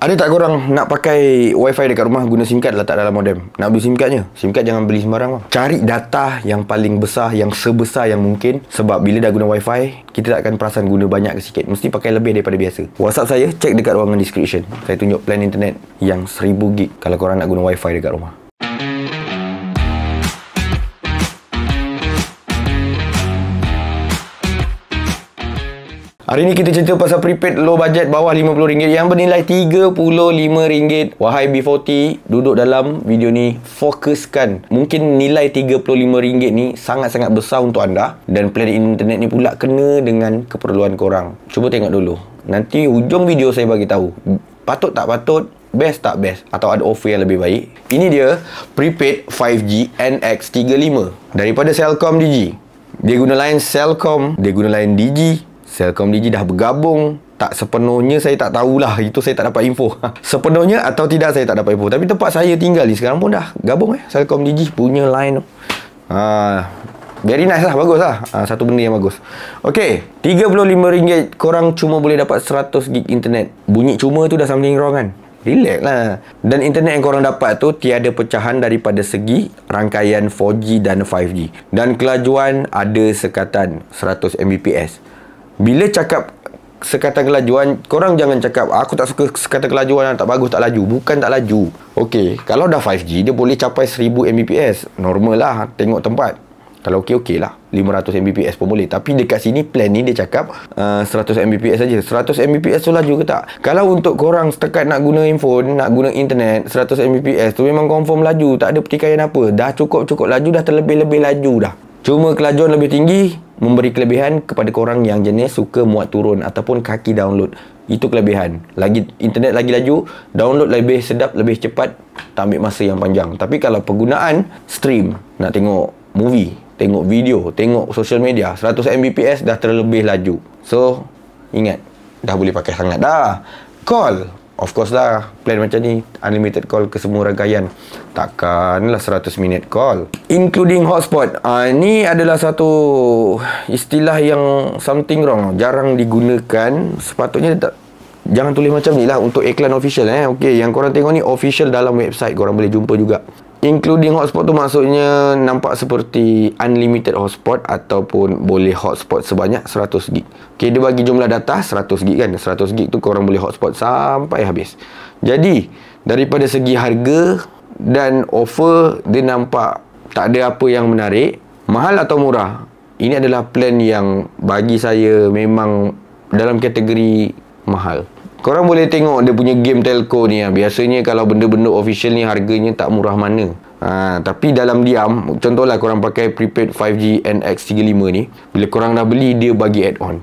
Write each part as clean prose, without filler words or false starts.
Ada tak korang nak pakai wifi dekat rumah guna SIM card letak dalam modem? Nak beli SIM cardnya? SIM card jangan beli sembarang. Cari data yang paling besar, yang sebesar yang mungkin. Sebab bila dah guna wifi, kita tak akan perasan guna banyak ke sikit. Mesti pakai lebih daripada biasa. WhatsApp saya, cek dekat ruangan description. Saya tunjuk plan internet yang 1000 GB kalau korang nak guna wifi dekat rumah. Hari ni kita cerita pasal prepaid low budget bawah RM50 yang bernilai RM35. Wahai B40, duduk dalam video ni, fokuskan. Mungkin nilai RM35 ni sangat-sangat besar untuk anda. Dan plan internet ni pula kena dengan keperluan korang. Cuba tengok dulu. Nanti hujung video saya bagi tahu patut tak patut, best tak best, atau ada offer yang lebih baik. Ini dia prepaid 5G NX35 daripada Celcom Digi. Dia guna line Celcom, dia guna line Digi. Celcom Digi dah bergabung. Tak sepenuhnya, saya tak tahulah. Itu saya tak dapat info. Sepenuhnya atau tidak, saya tak dapat info. Tapi tempat saya tinggal ni sekarang pun dah gabung Celcom Digi punya line tu. Very nice lah, bagus lah. Satu benda yang bagus. Okay, RM35 korang cuma boleh dapat 100 GB internet. Bunyi cuma tu dah something wrong kan? Relax lah. Dan internet yang korang dapat tu tiada pecahan daripada segi rangkaian 4G dan 5G. Dan kelajuan ada sekatan 100 Mbps. Bila cakap sekatan kelajuan, korang jangan cakap aku tak suka sekatan kelajuan, tak bagus, tak laju. Bukan tak laju. Okey, kalau dah 5G dia boleh capai 1000 Mbps. Normal lah, tengok tempat. Kalau okey lah, 500 Mbps pun boleh. Tapi dekat sini plan ni dia cakap 100 Mbps saja. 100 Mbps tu laju ke tak? Kalau untuk korang setakat nak guna handphone, nak guna internet 100 Mbps tu memang confirm laju, tak ada pertikaian apa. Dah cukup laju, dah terlebih-lebih laju dah. Cuma kelajuan lebih tinggi memberi kelebihan kepada korang yang jenis suka muat turun ataupun kaki download. Itu kelebihan. Lagi internet lagi laju, download lebih sedap, lebih cepat, tak ambil masa yang panjang. Tapi kalau penggunaan stream, nak tengok movie, tengok video, tengok social media, 100 Mbps dah terlebih laju. So, ingat, dah boleh pakai sangat dah. Call, of course lah, plan macam ni unlimited call ke semua rangkaian. Takkanlah 100 minit call including hotspot. Ini adalah satu istilah yang something wrong, jarang digunakan. Sepatutnya tak, jangan tulis macam ni lah untuk iklan official. Okey, yang korang tengok ni official dalam website, korang boleh jumpa juga. Including hotspot tu maksudnya nampak seperti unlimited hotspot ataupun boleh hotspot sebanyak 100 GB. Okey, dia bagi jumlah data 100 GB kan. 100 GB tu korang boleh hotspot sampai habis. Jadi, daripada segi harga dan offer, dia nampak tak ada apa yang menarik. Mahal atau murah? Ini adalah plan yang bagi saya memang dalam kategori mahal. Korang boleh tengok dia punya game telco ni. Biasanya kalau benda-benda official ni harganya tak murah mana. Tapi dalam diam, contohlah korang pakai prepaid 5G NX35 ni, bila korang dah beli, dia bagi add-on.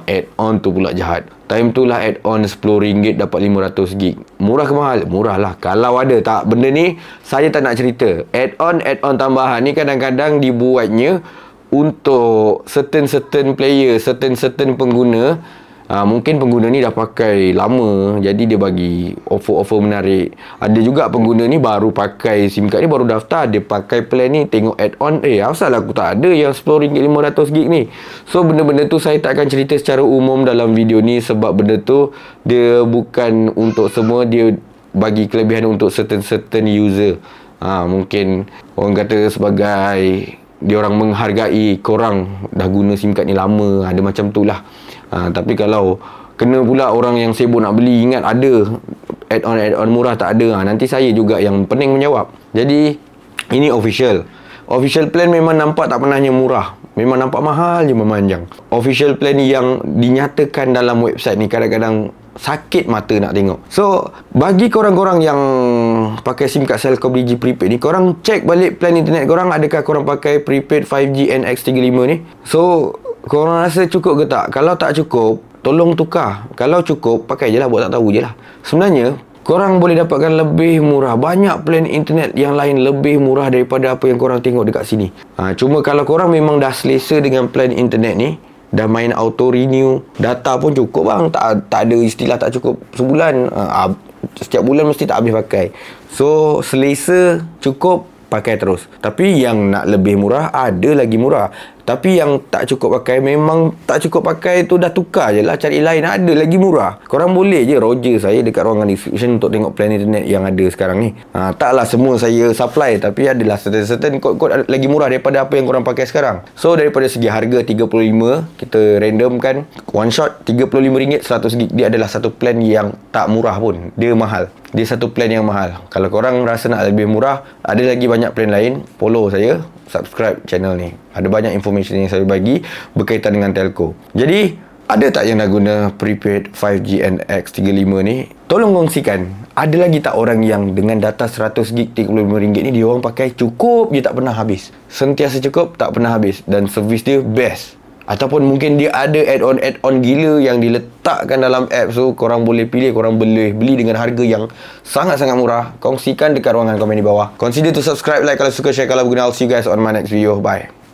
Add-on tu pula jahat. Time tu lah add-on RM10 dapat 500 GB. Murah ke mahal? Murah lah. Kalau ada tak benda ni, saya tak nak cerita. Add-on tambahan ni kadang-kadang dibuatnya untuk certain player, certain pengguna. Mungkin pengguna ni dah pakai lama, jadi dia bagi offer-offer menarik. Ada juga pengguna ni baru pakai SIM card ni, baru daftar, dia pakai plan ni, tengok add-on, asal aku tak ada yang RM10 500 GB ni. So benda-benda tu saya tak akan cerita secara umum dalam video ni, sebab benda tu dia bukan untuk semua, dia bagi kelebihan untuk certain user. Mungkin orang kata sebagai dia orang menghargai korang dah guna SIM card ni lama, ada macam tu lah. Tapi kalau kena pula orang yang sibuk nak beli, ingat ada add-on murah tak ada, nanti saya juga yang pening menjawab. Jadi ini official plan, memang nampak tak pernahnya murah, memang nampak mahal je memanjang. Official plan yang dinyatakan dalam website ni kadang-kadang sakit mata nak tengok. So bagi korang-korang yang pakai SIM card Celcom Digi prepaid ni, korang cek balik plan internet korang, adakah korang pakai prepaid 5G NX35 ni. So korang rasa cukup ke tak? Kalau tak cukup, tolong tukar. Kalau cukup, pakai je lah, buat tak tahu je lah. Sebenarnya korang boleh dapatkan lebih murah. Banyak plan internet yang lain lebih murah daripada apa yang korang tengok dekat sini. Cuma kalau korang memang dah selesa dengan plan internet ni, dah main auto renew, data pun cukup bang, tak ada istilah tak cukup sebulan. Setiap bulan mesti tak habis pakai. So selesa, cukup, pakai terus. Tapi yang nak lebih murah, ada lagi murah. Tapi yang tak cukup pakai, memang tak cukup pakai tu dah tukar je lah, cari lain, ada lagi murah. Korang boleh je Roger saya dekat ruangan description untuk tengok plan internet yang ada sekarang ni. Taklah semua saya supply, tapi adalah certain kod-kod lagi murah daripada apa yang korang pakai sekarang. So daripada segi harga 35, kita randomkan one shot RM35 100 gig. Dia adalah satu plan yang tak murah pun, dia mahal. Dia satu plan yang mahal. Kalau korang rasa nak lebih murah, ada lagi banyak plan lain, follow saya, subscribe channel ni. Ada banyak information yang saya bagi berkaitan dengan telco. Jadi, ada tak yang dah guna prepaid 5G NX35 ni? Tolong kongsikan. Ada lagi tak orang yang dengan data 100 gig RM35 ni, dia orang pakai cukup je, tak pernah habis. Sentiasa cukup, tak pernah habis. Dan servis dia best. Ataupun mungkin dia ada add-on gila yang diletakkan dalam app. So korang boleh pilih, korang boleh beli dengan harga yang sangat-sangat murah. Kongsikan dekat ruangan komen di bawah. Consider to subscribe, like kalau suka, share kalau berguna. I'll see you guys on my next video. Bye.